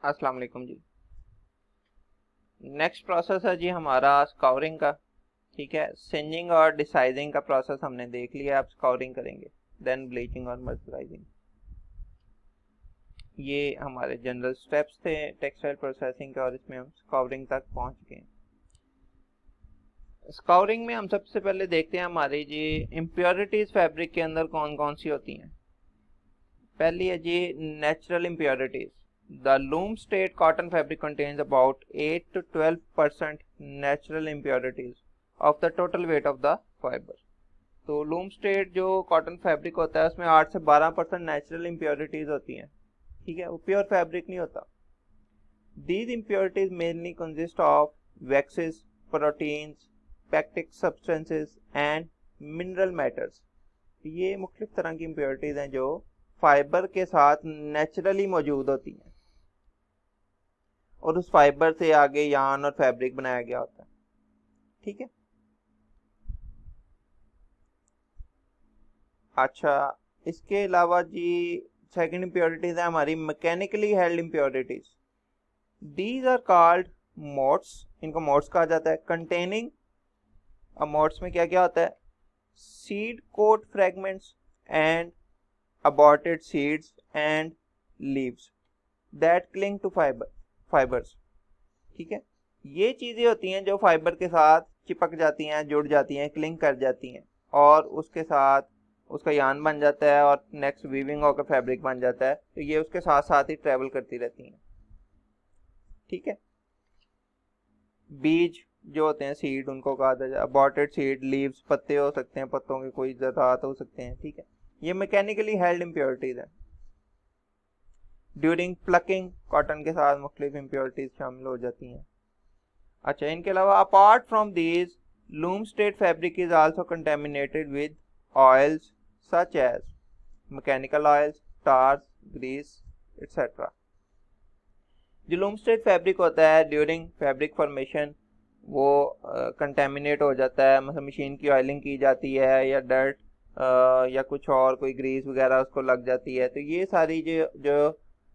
अस्सलाम वालेकुम जी। Next process है जी हमारा स्काउरिंग का। ठीक है, सिंजिंग और डिसाइजिंग का प्रोसेस हमने देख लिया। अब स्काउरिंग करेंगे, देन ब्लीचिंग और मर्सराइजिंग। ये हमारे जनरल स्टेप्स थे टेक्सटाइल प्रोसेसिंग के, और इसमें हम स्काउरिंग तक पहुंच गए। स्काउरिंग में हम सबसे पहले देखते हैं हमारी जी इम्प्योरिटीज फैब्रिक के अंदर कौन कौन सी होती हैं। पहली है जी natural impurities. The loom state cotton fabric contains about 8 to 12% natural impurities of the total weight of the fiber। तो लूम स्टेट जो कॉटन फैब्रिक होता है उसमें 8 से 12% नेचुरल इम्प्योरिटीज होती हैं। ठीक है, वो प्योर फैब्रिक नहीं होता। These impurities mainly consist of waxes, proteins, pectic substances and mineral matters। ये मुख्तलिफ तरह की इम्प्योरिटीज हैं जो फाइबर के साथ नेचुरली मौजूद होती हैं और उस फाइबर से आगे यार्न और फैब्रिक बनाया गया होता है। ठीक है, अच्छा, इसके अलावा जी सेकंड इम्प्योरिटीज है हमारी mechanically held impurities. These are called motes. इनको मोट्स कहा जाता है। कंटेनिंग, अब मोट्स में क्या क्या होता है? Seed coat fragments and aborted seeds and leaves that cling to fibres. ठीक है, ये चीजें होती हैं जो फाइबर के साथ चिपक जाती हैं, जुड़ जाती हैं, क्लिंग कर जाती हैं और उसके साथ उसका यान बन जाता है और नेक्स्ट वीविंग होकर फैब्रिक बन जाता है। तो ये उसके साथ साथ ही ट्रेवल करती रहती हैं। ठीक है, बीज जो होते हैं सीड उनको कहा जाता है। अबॉर्टेड सीड, लीव्स पत्ते हो सकते हैं, पत्तों के कोई ज़रात हो सकते हैं। ठीक है, ये मैकेनिकली हेल्ड इम्प्योरिटीज है। ड्यूरिंग प्लकिंग कॉटन के साथ मुख्तलिफ इम्प्योरिटीज शामिल हो जाती हैं। अच्छा, इनके अलावा apart from these loom state fabric is also contaminated with oils such as mechanical oils, tars, grease etcetera. जो लूम स्टेट फैब्रिक होता है ड्यूरिंग फैब्रिक फॉर्मेशन वो कंटेमिनेट हो जाता है। मतलब मशीन की ऑयलिंग की जाती है या डर्ट या कुछ और कोई ग्रीस वगैरह उसको लग जाती है। तो ये सारी जो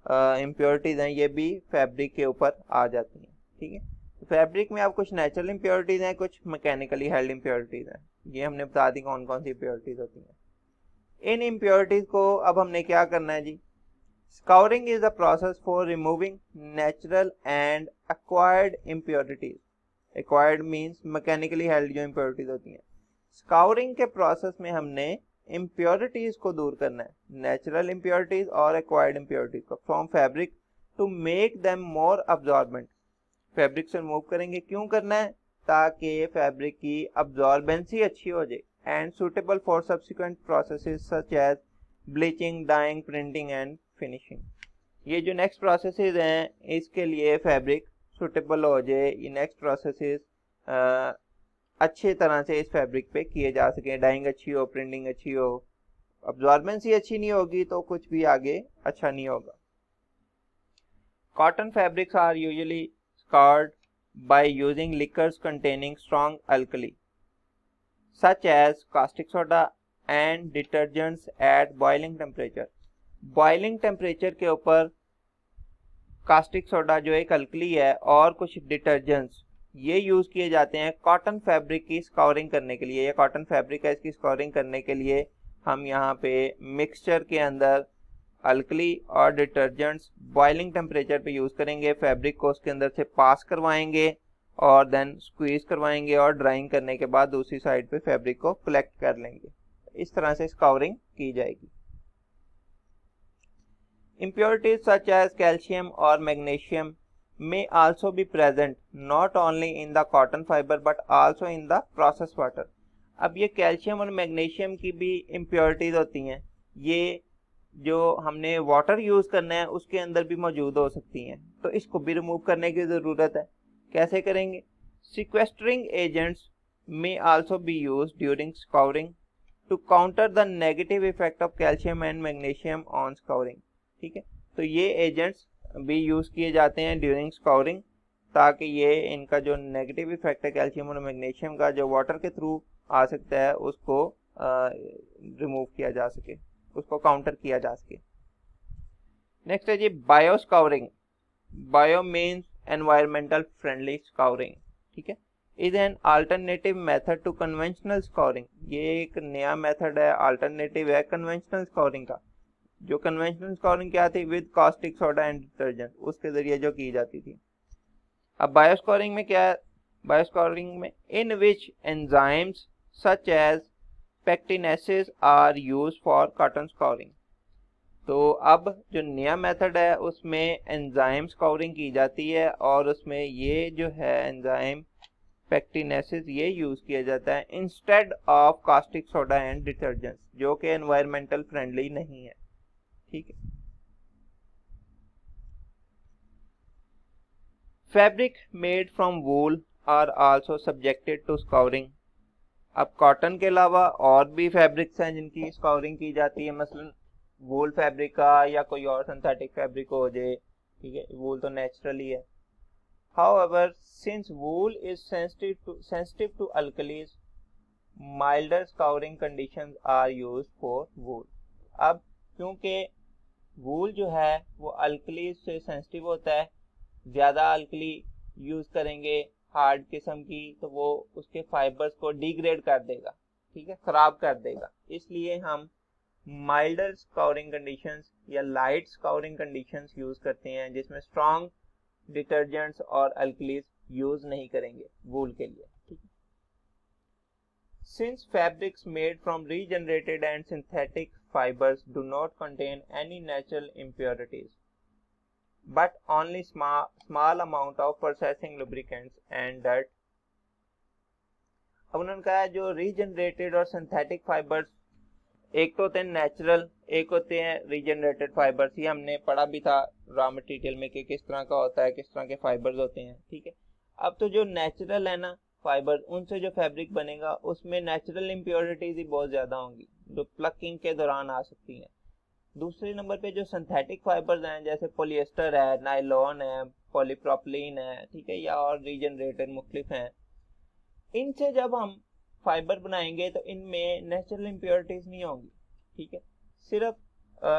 इम्प्योरिटीज हैं ये भी फैब्रिक के ऊपर आ जाती हैं। ठीक है, तो फैब्रिक में अब कुछ नेचुरल इम्प्योरिटीज हैं, कुछ मैकेनिकली हेल्ड इम्प्योरिटीज हैं। ये हमने बता दी कौन कौन सी इम्प्योरिटीज होती हैं। इन इम्प्योरिटीज को अब हमने क्या करना है जी? Scouring is the process for removing natural and acquired impurities. Acquired means mechanically held जो इम्प्योरिटीज होती हैं। स्काउरिंग के प्रोसेस में हमने इम्प्योरिटीज को दूर करना है, नेचुरल इम्प्योरिटीज और एक्वायर्ड इम्प्योरिटीज को, from fabric to make them more absorbent. Fabric से रिमूव करेंगे। क्यों करना है? ताकि फैब्रिक की अब्जॉर्बेंसी अच्छी हो जाए and suitable for subsequent processes such as bleaching, dyeing, printing and finishing. ये जो नेक्स्ट प्रोसेसेस हैं इसके लिए फैब्रिक सुटेबल हो जाए, ये नेक्स्ट प्रोसेसेस अच्छे तरह से इस फैब्रिक पे किए जा सके। डाइंग अच्छी हो, प्रिंटिंग अच्छी हो, अब्जॉर्बेंसी अच्छी नहीं होगी तो कुछ भी आगे अच्छा नहीं होगा। Cotton fabrics are usually scoured by using liquors containing strong alkali such as caustic soda and detergents at boiling temperature। Boiling temperature के ऊपर कास्टिक सोडा जो एक अल्कली है और कुछ डिटर्जेंट्स ये यूज किए जाते हैं कॉटन फैब्रिक की स्काउरिंग करने के लिए। ये कॉटन फैब्रिक है, इसकी स्काउरिंग करने के लिए हम यहाँ पे मिक्सचर के अंदर अल्कली और डिटर्जेंट्स बॉइलिंग टेम्परेचर पे यूज करेंगे। फैब्रिक को उसके अंदर से पास करवाएंगे और देन स्क्वीज करवाएंगे और ड्राइंग करने के बाद दूसरी साइड पे फैब्रिक को कलेक्ट कर लेंगे। इस तरह से स्काउरिंग की जाएगी। Impurities such as calcium or magnesium may also be present not only in the cotton fiber but also in the processed water। अब ये कैल्शियम और मैग्नीशियम की भी इम्प्योरिटीज होती हैं, ये जो हमने वाटर यूज करना है उसके अंदर भी मौजूद हो सकती हैं। तो इसको भी रिमूव करने की ज़रूरत है। कैसे करेंगे? Sequestering agents may also be used during scouring to counter the negative effect of calcium and magnesium on scouring। ठीक है, तो ये एजेंट्स भी यूज किए जाते हैं ड्यूरिंग स्काउरिंग ताकि ये इनका जो नेगेटिव इफेक्ट है कैल्शियम और मैग्नीशियम का जो वाटर के थ्रू आ सकता है उसको रिमूव किया जा सके, उसको काउंटर किया जा सके। नेक्स्ट है जी bio scouring. Bio means environmental friendly scouring, ठीक है, is an alternative method to conventional scouring. ये एक नया मेथड है, अल्टरनेटिव है कन्वेंशनल स्कोरिंग का। जो कन्वेंशनल स्कोरिंग क्या थी, with caustic soda and detergent, उसके जरिए जो की जाती थी। अब बायो स्कोरिंग में क्या है, बायो स्कोरिंग में in which enzymes such as pectinases are use for cotton scouring. तो अब जो नया मेथड है उसमें एंजाइम स्कोरिंग की जाती है और उसमें ये जो है एंजाइम पेक्टिनेसिस ये यूज किया जाता है instead of caustic soda and detergents, जो कि एनवायरमेंटल फ्रेंडली नहीं है, ठीक है। Fabric made from wool are also subjected to scouring. अब कॉटन के अलावा और भी फैब्रिक्स हैं जिनकी स्कोरिंग की जाती है, मसलन वूल फैब्रिक का या कोई और सिंथेटिक फैब्रिक हो जाए, ठीक है, वूल तो नेचुरली है। However, since wool is sensitive to alkalis, milder scouring conditions are used for wool. अब क्योंकि वूल जो है वो अल्कली से सेंसिटिव होता है, ज़्यादा अल्कली यूज़ करेंगे हार्ड किस्म की तो वो उसके फाइबर्स को डिग्रेड कर देगा, ठीक है, ख़राब कर देगा। इसलिए हम माइल्डर स्काउरिंग कंडीशंस या लाइट स्काउरिंग कंडीशंस यूज़ करते हैं, जिसमें स्ट्रॉन्ग डिटर्जेंट्स और अल्कलीज यूज नहीं करेंगे वूल के लिए, ठीक है। Since fabrics made from regenerated and synthetic fibres do not contain any natural impurities but only small amount of processing lubricants and dirt. अब उन्होंने कहा जो रीजनरेटेड और सिंथेटिक फाइबर्स, एक तो होते हैं नेचुरल, एक होते हैं रीजनरेटेड फाइबर्स। ये हमने पढ़ा भी था रॉ मटेरियल में कि किस तरह का होता है, किस तरह के फाइबर्स होते हैं, ठीक है। अब तो जो नेचुरल है ना फाइबर, उनसे जो फैब्रिक बनेगा उसमें नेचुरल इम्प्योरिटीज ही बहुत ज़्यादा होंगी जो प्लकिंग के दौरान आ सकती हैं। दूसरे नंबर पे जो सिंथेटिक फाइबर्स हैं जैसे पॉलिएस्टर है, नायलॉन है, पॉलीप्रोपिलीन है, ठीक है, या और रीजनरेटेड मुख्तलिफ हैं, इनसे जब हम फाइबर बनाएंगे तो इनमें नेचुरल इम्प्योरिटीज नहीं होंगी, ठीक है, सिर्फ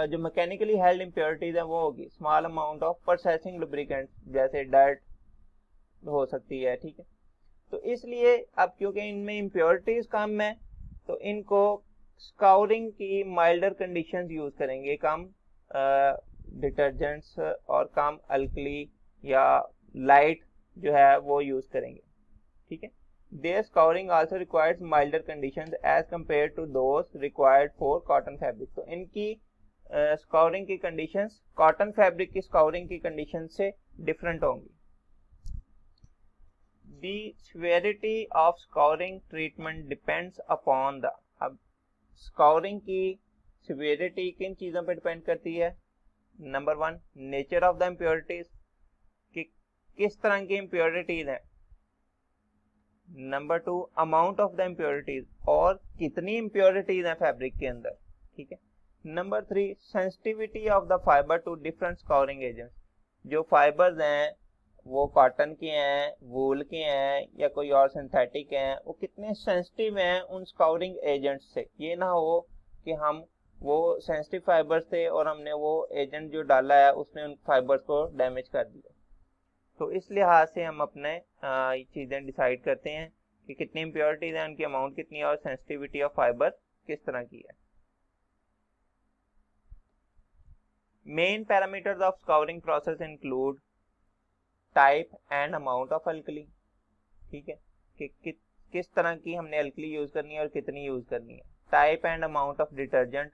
जो मैकेनिकली हेल्ड इम्प्योरिटीज है वो होगी। Small amount of processing lubricant जैसे डर्ट हो सकती है, ठीक है। तो इसलिए अब क्योंकि इनमें इम्प्योरिटीज कम है तो इनको स्काउरिंग की माइल्डर कंडीशंस यूज करेंगे, कम डिटर्जेंट्स और कम अल्कली या लाइट जो है वो यूज करेंगे, ठीक है। Their scouring also requires milder conditions as compared to those required for cotton fabric. तो इनकी स्काउरिंग की कंडीशंस कॉटन फैब्रिक की स्काउरिंग की कंडीशन से डिफरेंट होंगी। The severity of scouring treatment depends upon the, अब स्काउरिंग की सिवियरिटी किन चीज़ों पर डिपेंड करती है। Number 1 nature of the impurities, कि किस तरह की इम्प्योरिटीज हैं। Number 2 amount of the impurities, और कितनी इम्प्योरिटीज हैं फैब्रिक के अंदर, ठीक है। Number 3 sensitivity of the fibre to different scouring agents, जो फाइबर्स हैं वो कॉटन के हैं, वूल के हैं या कोई और सिंथेटिक हैं, वो कितने सेंसिटिव हैं उन स्काउरिंग एजेंट्स से। ये ना हो कि हम वो सेंसिटिव फाइबर्स थे और हमने वो एजेंट जो डाला है उसने उन फाइबर्स को डैमेज कर दिया। तो इस लिहाज से हम अपने चीज़ें डिसाइड करते हैं कि कितनी इम्प्योरिटीज हैं, उनकी अमाउंट कितनी है और सेंसिटिविटी ऑफ फाइबर किस तरह की है। Main parameters of scouring process include type and amount of alkali, ठीक है, कि किस तरह की हमने अल्कली यूज करनी है और कितनी यूज करनी है। Type and amount of detergent,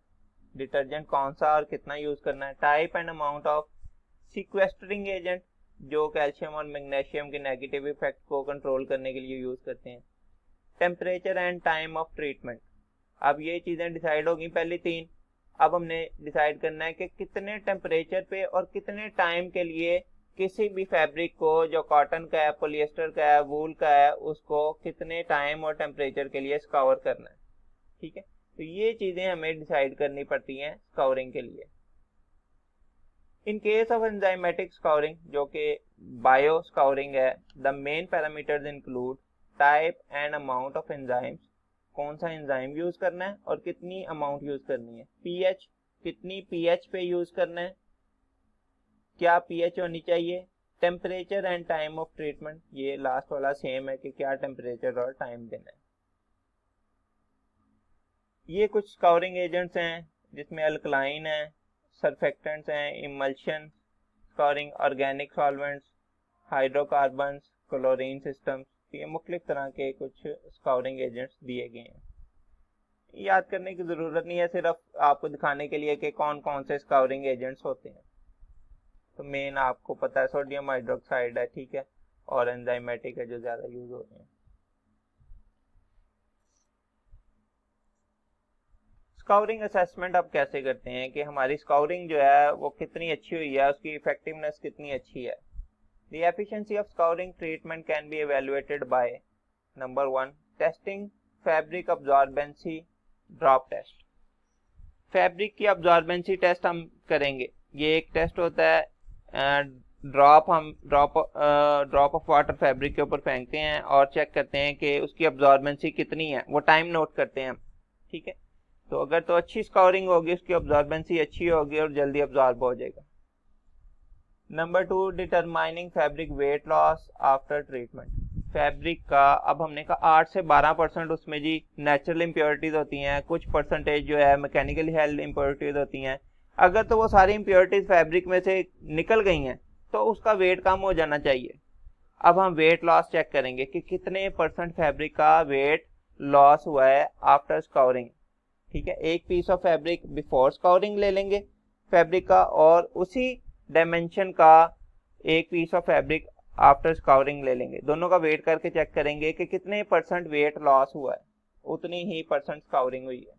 detergent कौन सा और कितना यूज करना है। Type and amount of sequestering agent, जो कैल्शियम और मैग्नीशियम के नेगेटिव इफेक्ट को कंट्रोल करने के लिए यूज करते हैं। Temperature and time of treatment, अब ये चीजें डिसाइड होगी पहली 3। अब हमने डिसाइड करना है कि कितने टेम्परेचर पे और कितने टाइम के लिए किसी भी फैब्रिक को, जो कॉटन का है, पॉलिएस्टर का है, वूल का है, उसको कितने टाइम और टेम्परेचर के लिए स्काउर करना है, ठीक है। तो ये चीजें हमें डिसाइड करनी पड़ती हैं स्काउरिंग के लिए। In case of enzymatic scouring, जो कि बायो स्काउरिंग है, the main parameters include type and amount of enzymes, कौन सा एंजाइम यूज करना है और कितनी अमाउंट यूज करनी है। पीएच, कितनी पीएच पे यूज करना है, क्या पीएच होनी चाहिए, temperature and time of treatment, ये लास्ट वाला सेम है कि क्या टेम्परेचर और टाइम देना है। ये कुछ स्काउरिंग एजेंट्स हैं जिसमें अल्कलाइन है, सरफेक्टेंट्स हैं, emulsion scouring, organic solvents, hydrocarbons, chlorine systems, ये मुख्तलिफ तरह के कुछ स्काउरिंग एजेंट्स दिए गए हैं। याद करने की ज़रूरत नहीं है, सिर्फ आपको दिखाने के लिए कि कौन कौन से स्काउरिंग एजेंट्स होते हैं। तो मेन आपको पता है सोडियम हाइड्रोक्साइड है, ठीक है, और एंजाइमेटिक है जो ज़्यादा यूज होते हैं। स्काउरिंग असेसमेंट आप कैसे करते हैं कि हमारी स्काउरिंग जो है वो कितनी अच्छी हुई है, उसकी इफेक्टिवनेस कितनी अच्छी है। The efficiency of scouring treatment can be evaluated by number 1 testing fabric absorbency drop test। Fabric की अब्जॉर्बेंसी टेस्ट हम करेंगे। ये एक टेस्ट होता है, ड्रॉप ऑफ वाटर फैब्रिक के ऊपर फेंकते हैं और चेक करते हैं कि उसकी अब्जॉर्बेंसी कितनी है, वो टाइम नोट करते हैं हम, ठीक है। तो अगर तो अच्छी स्काउरिंग होगी, उसकी अब्जॉर्बेंसी अच्छी होगी और जल्दी अब्जॉर्ब हो जाएगा। Number 2 determining fabric weight loss after treatment. Fabric का अब हमने कहा 8 से 12% उसमें जी नेचुरल इम्प्योरिटीज होती हैं, कुछ परसेंटेज जो है मैकेनिकली हेल्ड इम्प्योरिटीज होती हैं। अगर तो वो सारी इम्प्योरिटीज फैब्रिक में से निकल गई हैं तो उसका वेट कम हो जाना चाहिए। अब हम वेट लॉस चेक करेंगे कि कितने % फैब्रिक का वेट लॉस हुआ है आफ्टर स्काउरिंग, ठीक है। एक piece of fabric before scouring ले लेंगे फैब्रिक का, और उसी डायमेंशन का एक piece of fabric after scouring ले लेंगे। दोनों का वेट करके चेक करेंगे कि कितने % वेट लॉस हुआ है, उतनी ही % स्काउरिंग हुई है।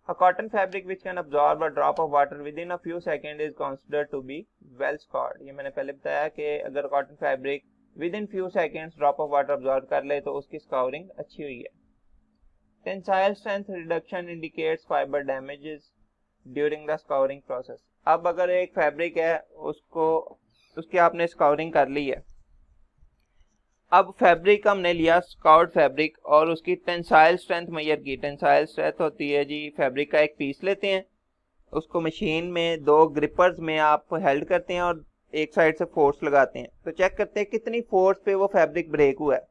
A cotton fabric which can absorb a drop of water within a few seconds is considered to be well scoured। ये मैंने पहले बताया कि अगर cotton fabric within few seconds drop of water absorb कर ले तो उसकी स्काउरिंग अच्छी हुई है। Tensile strength reduction indicates fibre damages during the scouring process. अब अगर एक फैब्रिक है उसकी आपने स्काउरिंग कर ली है, अब फैब्रिक हमने लिया स्काउर्ड फैब्रिक और उसकी टेंसाइल स्ट्रेंथ मेजर की। टेंसाइल स्ट्रेंथ होती है जी, फैब्रिक का एक पीस लेते हैं, उसको मशीन में 2 ग्रिपर्स में आप हेल्ड करते हैं और एक साइड से फोर्स लगाते हैं, तो चेक करते हैं कितनी फोर्स पे वो फैब्रिक ब्रेक हुआ है।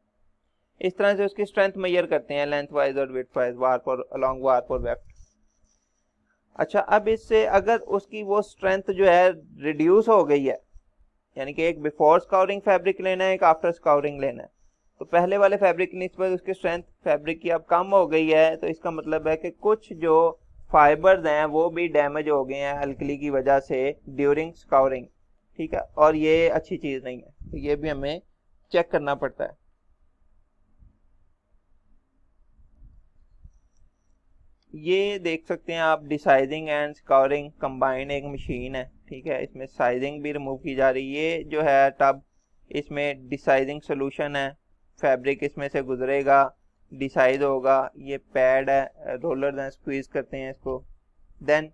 इस तरह से उसकी स्ट्रेंथ मेजर करते हैं, लेंथ वाइज और width wise, warp along warp और वेफ्ट। अच्छा, अब इससे अगर उसकी वो स्ट्रेंथ जो है रिड्यूस हो गई है, यानी कि एक बिफोर स्काउरिंग फैब्रिक लेना है, एक आफ्टर स्काउरिंग लेना है, तो पहले वाले फैब्रिक की निस्बत उसकी स्ट्रेंथ फैब्रिक की अब कम हो गई है, तो इसका मतलब है कि कुछ जो फाइबर्स हैं वो भी डैमेज हो गए हैं अल्कली की वजह से ड्यूरिंग स्काउरिंग, ठीक है, और ये अच्छी चीज़ नहीं है, तो ये भी हमें चेक करना पड़ता है। ये देख सकते हैं आप, डिसाइजिंग एंड स्काउरिंग कंबाइंड एक मशीन है, ठीक है। इसमें साइजिंग भी रिमूव की जा रही है। ये जो है टब, इसमें डिसाइजिंग सोल्यूशन है, फैब्रिक इसमें से गुजरेगा, डिसाइज होगा। ये पैड है, रोलर हैं, स्क्वीज करते हैं इसको। देन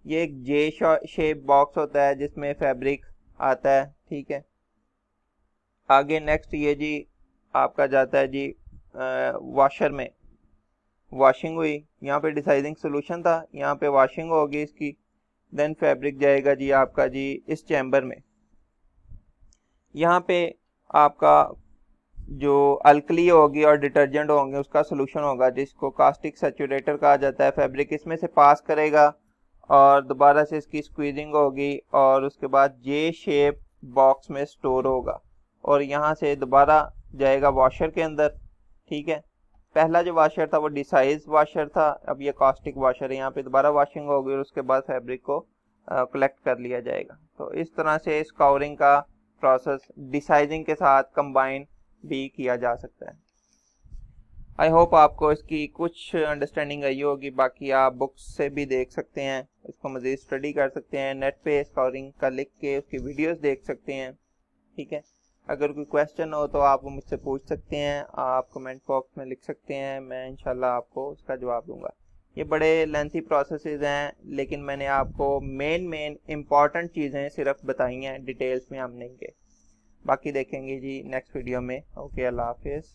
ये एक जे शेप बॉक्स होता है जिसमें फैब्रिक आता है, ठीक है। आगे नेक्स्ट ये जी आपका जाता है जी वॉशर में, वॉशिंग हुई, यहाँ पे डिसाइजिंग सोल्यूशन था, यहाँ पे वॉशिंग होगी इसकी। देन फैब्रिक जाएगा जी आपका जी इस चैम्बर में, यहाँ पे आपका जो अल्कली होगी और डिटर्जेंट होंगे उसका सोल्यूशन होगा जिसको कास्टिक सैचुरेटर कहा जाता है। फैब्रिक इसमें से पास करेगा और दोबारा से इसकी स्क्वीजिंग होगी और उसके बाद जे शेप बॉक्स में स्टोर होगा और यहाँ से दोबारा जाएगा वॉशर के अंदर, ठीक है। पहला जो वॉशर था वो डिसाइज वॉशर था, अब ये कास्टिक वॉशर है, यहाँ पे दोबारा वॉशिंग होगी और उसके बाद फैब्रिक को कलेक्ट कर लिया जाएगा। तो इस तरह से स्काउरिंग का प्रोसेस डिसाइजिंग के साथ कंबाइन भी किया जा सकता है। आई होप आपको इसकी कुछ अंडरस्टैंडिंग आई होगी। बाकी आप बुक्स से भी देख सकते हैं, इसको मज़ीद स्टडी कर सकते हैं, नेट पे स्काउरिंग का लिख के उसकी वीडियोस देख सकते हैं, ठीक है। अगर कोई क्वेश्चन हो तो आप मुझसे पूछ सकते हैं, आप कमेंट बॉक्स में लिख सकते हैं, मैं इंशाल्लाह आपको उसका जवाब दूंगा। ये बड़े लेंथी प्रोसेसेस हैं लेकिन मैंने आपको मेन इम्पॉर्टेंट चीज़ें सिर्फ बताई हैं, डिटेल्स में हम नहीं गए। बाकी देखेंगे जी नेक्स्ट वीडियो में। ओके, अल्लाह हाफिज़।